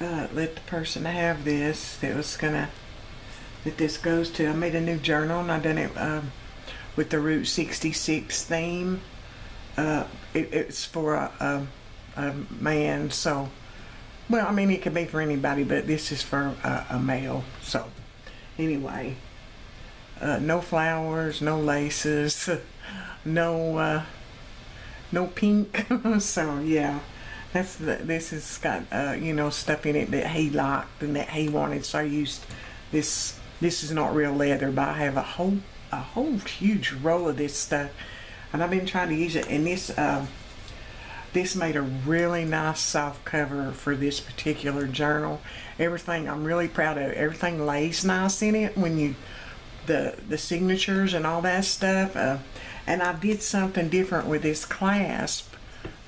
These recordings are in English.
let the person have this that this goes to. I made a new journal and I done it with the Route 66 theme. It's for a man, so, well, I mean, it could be for anybody, but this is for a male. So, anyway, no flowers, no laces, no pink. So, yeah. This has got stuff in it that he liked and that he wanted, so I used this. This is not real leather, but I have a whole huge roll of this stuff, and I've been trying to use it. And this made a really nice soft cover for this particular journal. Everything, I'm really proud of it. Everything lays nice in it when you the signatures and all that stuff. And I did something different with this clasp.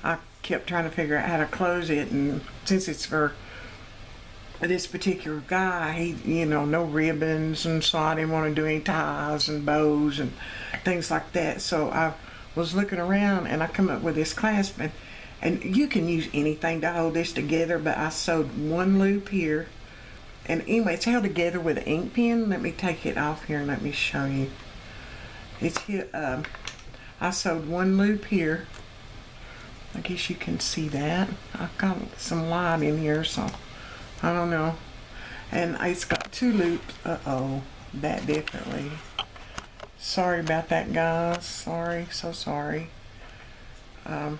I kept trying to figure out how to close it, and since it's for this particular guy, he, no ribbons, and so I didn't want to do any ties and bows and things like that. So I was looking around and I come up with this clasp, and you can use anything to hold this together, but I sewed one loop here, and anyway, it's held together with an ink pen. Let me take it off here and let me show you. It's here. I sewed one loop here. I guess you can see that. I've got some light in here, so I don't know. And it's got two loops. Uh-oh, that definitely. Sorry about that, guys. Sorry, so sorry. And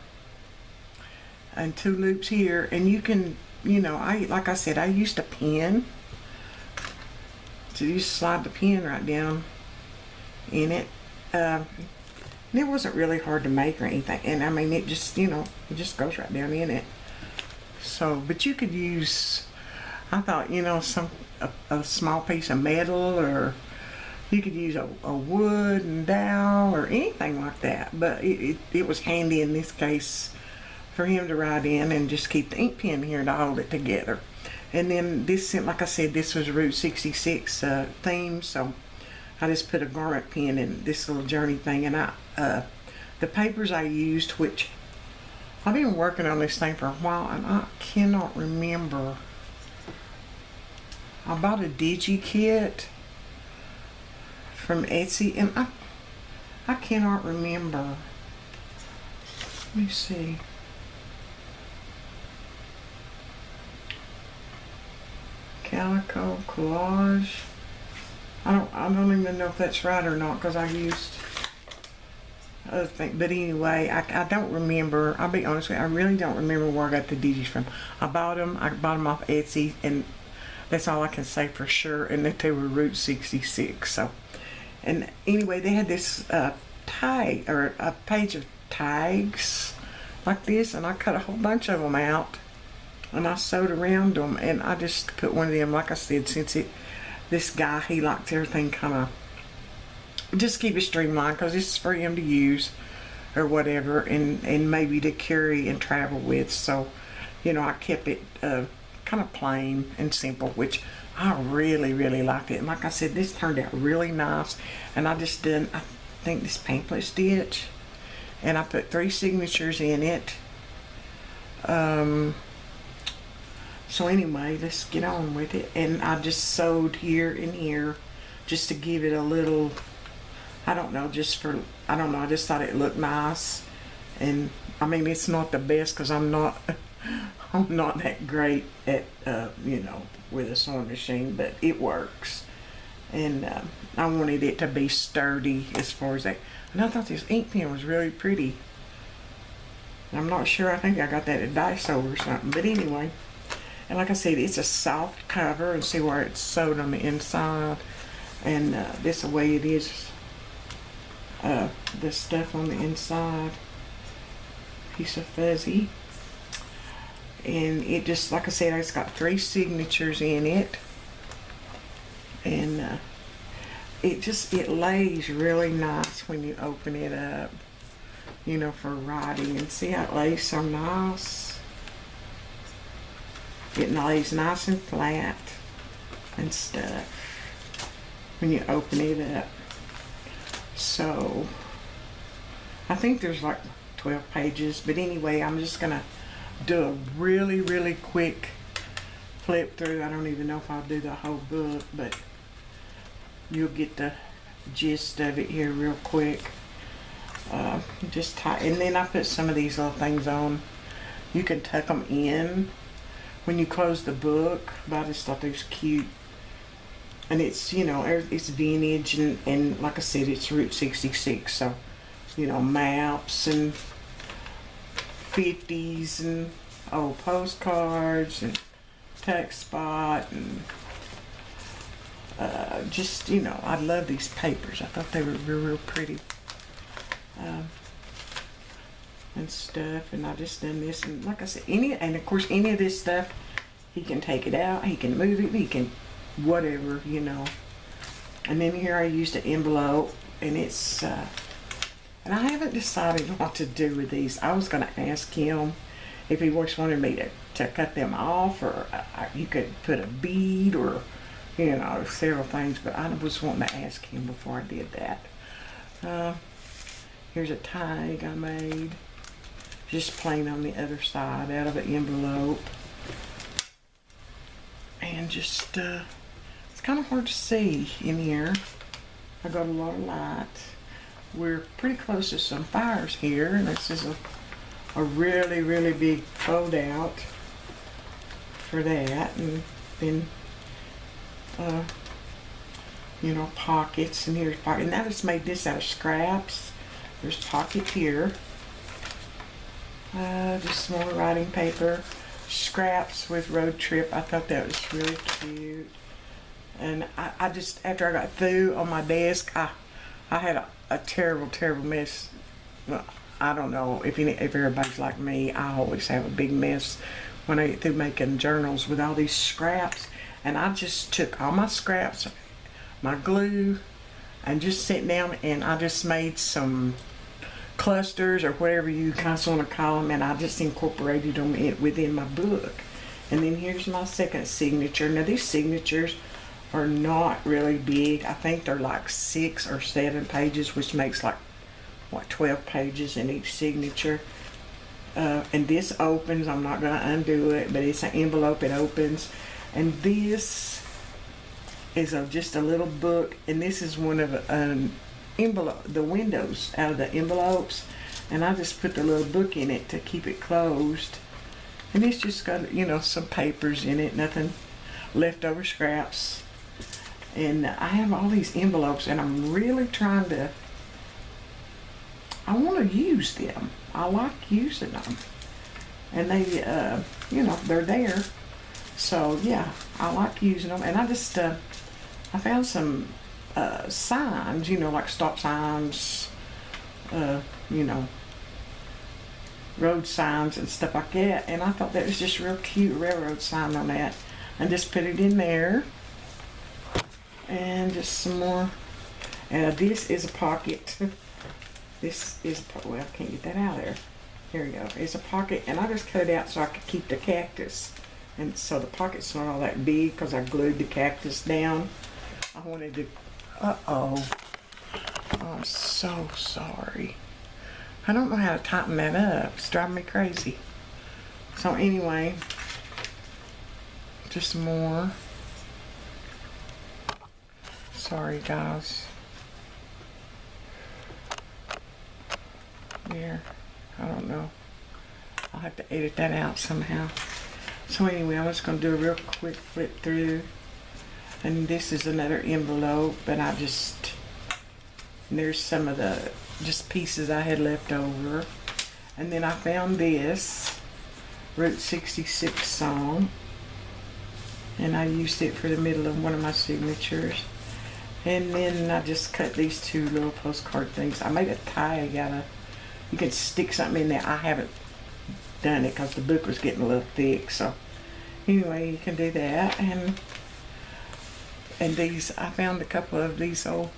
two loops here, and you can, like I said, I used a pen. So you slide the pen right down in it. And it wasn't really hard to make or anything, and I mean, it just, it just goes right down in it. So, but you could use, I thought, a small piece of metal, or you could use a wood and dowel or anything like that. But it was handy in this case for him to write in and just keep the ink pen here to hold it together. And then this, like I said, this was Route 66 theme, so I just put a garment pen in this little journey thing, and the papers I used, which I've been working on this thing for a while, and I cannot remember. I bought a digi kit from Etsy, and I cannot remember. Let me see. Calico collage. I don't even know if that's right or not, because I used other things. But anyway, I don't remember. I'll be honest with you, I really don't remember where I got the digis from. I bought them off Etsy, and that's all I can say for sure, and that they were Route 66. So, and anyway, they had this tag, or a page of tags like this, and I cut a whole bunch of them out, and I sewed around them, and I just put one of them, like I said, since this guy, he likes everything kind of, just keep it streamlined, because this is for him to use or whatever, and maybe to carry and travel with. So, I kept it kind of plain and simple, which I really, really liked it. And like I said, this turned out really nice. And I just did, I think, this pamphlet stitch, and I put 3 signatures in it. So anyway, let's get on with it. And I just sewed here and here just to give it a little, I don't know, I just thought it looked nice. And I mean, it's not the best, because I'm not that great at, with a sewing machine, but it works. And I wanted it to be sturdy as far as that. And I thought this ink pen was really pretty. I'm not sure, I think I got that at Daiso or something, but anyway. And like I said, it's a soft cover, and see where it's sewed on the inside. And this the way it is. The stuff on the inside, piece of fuzzy. And it just, like I said, it's got 3 signatures in it. And it lays really nice when you open it up, for writing. And see how it lays so nice. It lays nice and flat and stuff when you open it up. So I think there's like 12 pages, but anyway, I'm just gonna do a really, really quick flip through. I don't even know if I'll do the whole book, but you'll get the gist of it here real quick. Just tie, and then I put some of these little things on. You can tuck them in when you close the book, but I just thought they was cute. And it's, you know, it's vintage, and like I said, it's Route 66, so, you know, maps and 50s and old postcards and tuck spot and just, you know, I love these papers. I thought they were real pretty and stuff. And I just done this, and like I said, and of course any of this stuff, he can take it out, he can move it, he can whatever, you know. And then here I used an envelope, and it's and I haven't decided what to do with these. I was going to ask him if he just wanted me to cut them off, or you could put a bead, or, you know, several things, but I was wanting to ask him before I did that. Here's a tag I made, just plain on the other side out of an envelope. And just, it's kind of hard to see in here. I got a lot of light. We're pretty close to some fires here, and this is a really, really big fold out for that. And then, you know, pockets, and here's pocket. And I just made this out of scraps. There's pocket here. Just some more writing paper. Scraps with road trip. I thought that was really cute. And I just, after I got through on my desk, I had a terrible, terrible mess. Well, I don't know if everybody's like me. I always have a big mess when I get through making journals with all these scraps. And I just took all my scraps, my glue, and just sat down, and I just made some clusters, or whatever you kind of want to call them, and I just incorporated them within my book. And then here's my second signature. Now these signatures are not really big. I think they're like 6 or 7 pages, which makes like, what, 12 pages in each signature. And this opens. I'm not going to undo it, but it's an envelope. It opens. And this is just a little book, and this is one of envelope, the windows out of the envelopes, and I just put the little book in it to keep it closed. And it's just got, you know, some papers in it, nothing, leftover scraps. And I have all these envelopes, and I'm really trying to, I want to use them. I like using them, and they, you know, they're there. So yeah, I like using them. And I just, I found some signs, you know, like stop signs, you know, road signs and stuff like that. And I thought that was just real cute, railroad sign on that. And just put it in there. And just some more. And this is a pocket. This is, well, I can't get that out of there. Here we go. It's a pocket, and I just cut it out so I could keep the cactus. And so the pocket's not all that big because I glued the cactus down. I wanted to, oh, I'm so sorry. I don't know how to tighten that up. It's driving me crazy. So anyway, just more. Sorry, guys. There, I don't know. I'll have to edit that out somehow. So anyway, I'm just going to do a real quick flip through. And this is another envelope, but I just, there's some of the just pieces I had left over. And then I found this Route 66 song, and I used it for the middle of one of my signatures. And then I just cut these 2 little postcard things. I made a tag out of, you can stick something in there. I haven't done it because the book was getting a little thick. So anyway, you can do that. And these, I found a couple of these old,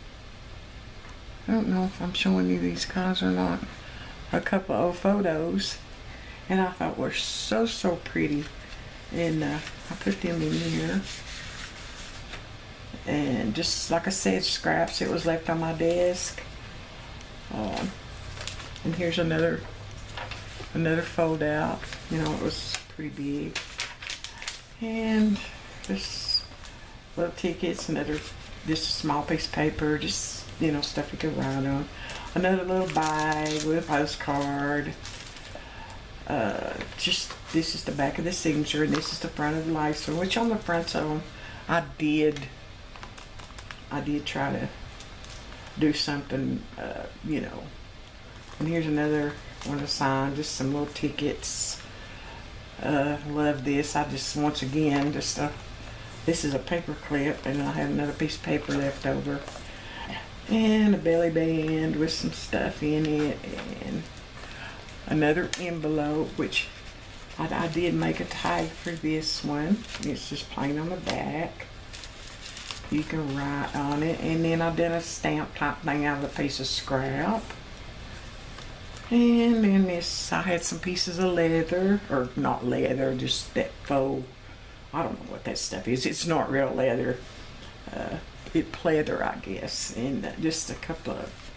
I don't know if I'm showing you these guys or not, a couple of old photos, and I thought were so pretty. And I put them in here. And just like I said, scraps, it was left on my desk. And here's another fold out. You know, it was pretty big. And just little tickets, another, just a small piece of paper, just, you know, stuff you can write on. Another little bag with a postcard. Just, this is the back of the signature, and this is the front of the license, which on the fronts of them, I did try to do something, you know. And here's another one to sign, just some little tickets. Love this. I just, once again, just this is a paper clip, and I have another piece of paper left over, and a belly band with some stuff in it, and another envelope, which I did make a tag for this one. It's just plain on the back. You can write on it, and then I've done a stamp type thing out of a piece of scrap. And then this, I had some pieces of leather, or not leather, just that faux, I don't know what that stuff is. It's not real leather. It's pleather, I guess. And just a couple of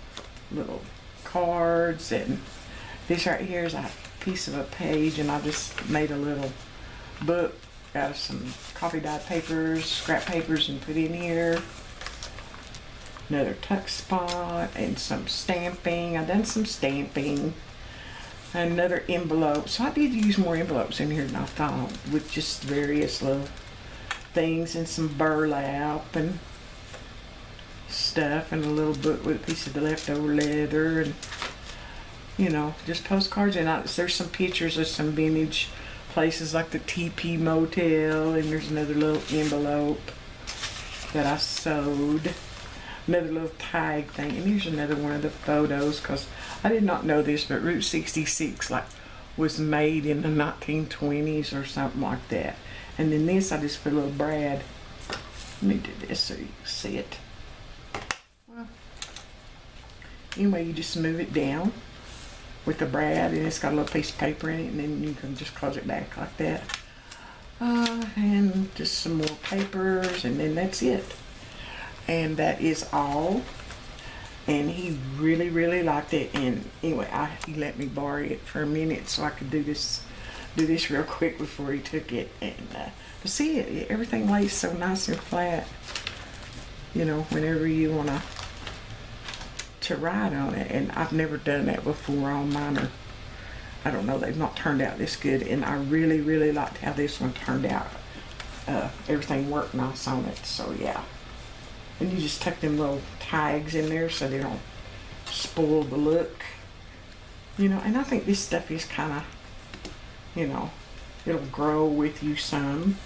little cards, and this right here is a piece of a page, and I just made a little book out of some coffee dyed papers, scrap papers, and put in here. Another tuck spot and some stamping. I've done some stamping. Another envelope. So I did use more envelopes in here than I thought, with just various little things and some burlap and stuff, and a little book with a piece of the leftover leather, and you know, just postcards. And there's some pictures of some vintage places like the TP Motel, and there's another little envelope that I sewed. Another little tag thing, and here's another one of the photos, because I did not know this, but Route 66 like was made in the 1920s or something like that. And then this, I just put a little Brad. Let me do this so you can see it. Well, anyway, you just move it down with the Brad, and it's got a little piece of paper in it, and then you can just close it back like that. And just some more papers, and then that's it. And that is all. And he really, really liked it. And anyway, he let me borrow it for a minute so I could do this real quick before he took it. And but see, everything lays so nice and flat. You know, whenever you want to write on it. And I've never done that before on mine. Or I don't know, they've not turned out this good. And I really, really liked how this one turned out. Everything worked nice on it. So yeah. And you just tuck them little tags in there so they don't spoil the look. You know, and I think this stuff is kind of, you know, it'll grow with you some.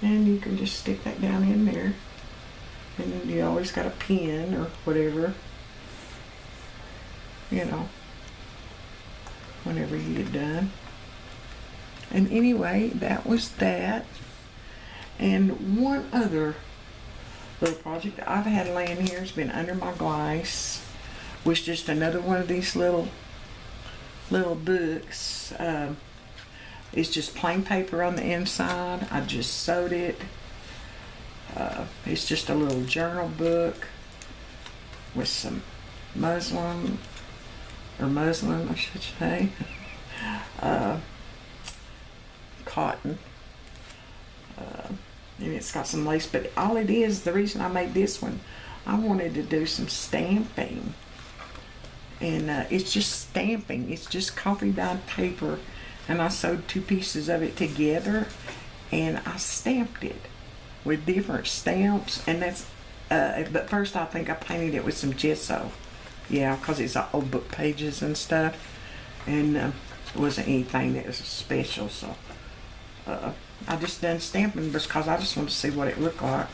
And you can just stick that down in there. And then you always got a pin or whatever, you know, whenever you get done. And anyway, that was that. And one other little project that I've had laying here has been under my glass, was just another one of these little books. It's just plain paper on the inside. I just sewed it. It's just a little journal book with some muslin, I should say, cotton. And it's got some lace, but all it is, the reason I made this one, I wanted to do some stamping. And it's just stamping. It's just coffee dyed paper, and I sewed two pieces of it together, and I stamped it with different stamps. And that's, but first I think I painted it with some gesso. Yeah, because it's old book pages and stuff, and it wasn't anything that was special, so I just done stamping because I just want to see what it looked like.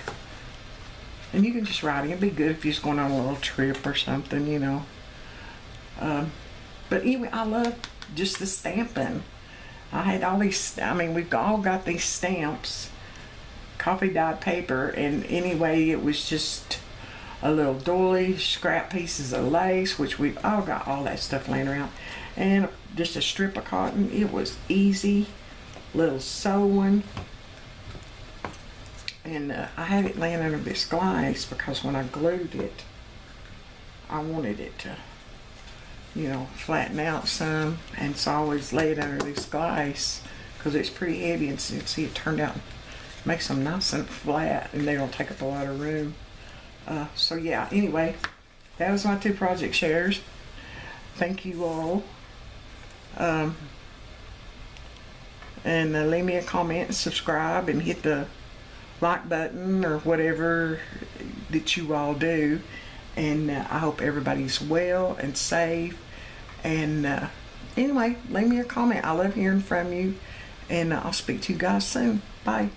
And you can just write it. It'd be good if you're just going on a little trip or something, you know. But anyway, I love just the stamping. I had all these, I mean, we've all got these stamps, coffee dyed paper, and anyway, it was just a little doily, scrap pieces of lace, which we've all got all that stuff laying around, and just a strip of cotton. It was easy. Little sewing, and I had it laying under this glass because when I glued it, I wanted it to, you know, flatten out some, and so I always lay it under this glass because it's pretty heavy, and see it turned out, makes them nice and flat, and they don't take up a lot of room. So yeah, anyway, that was my 2 project shares. Thank you all. And leave me a comment and subscribe and hit the like button or whatever that you all do. And I hope everybody's well and safe. And anyway, leave me a comment. I love hearing from you. And I'll speak to you guys soon. Bye.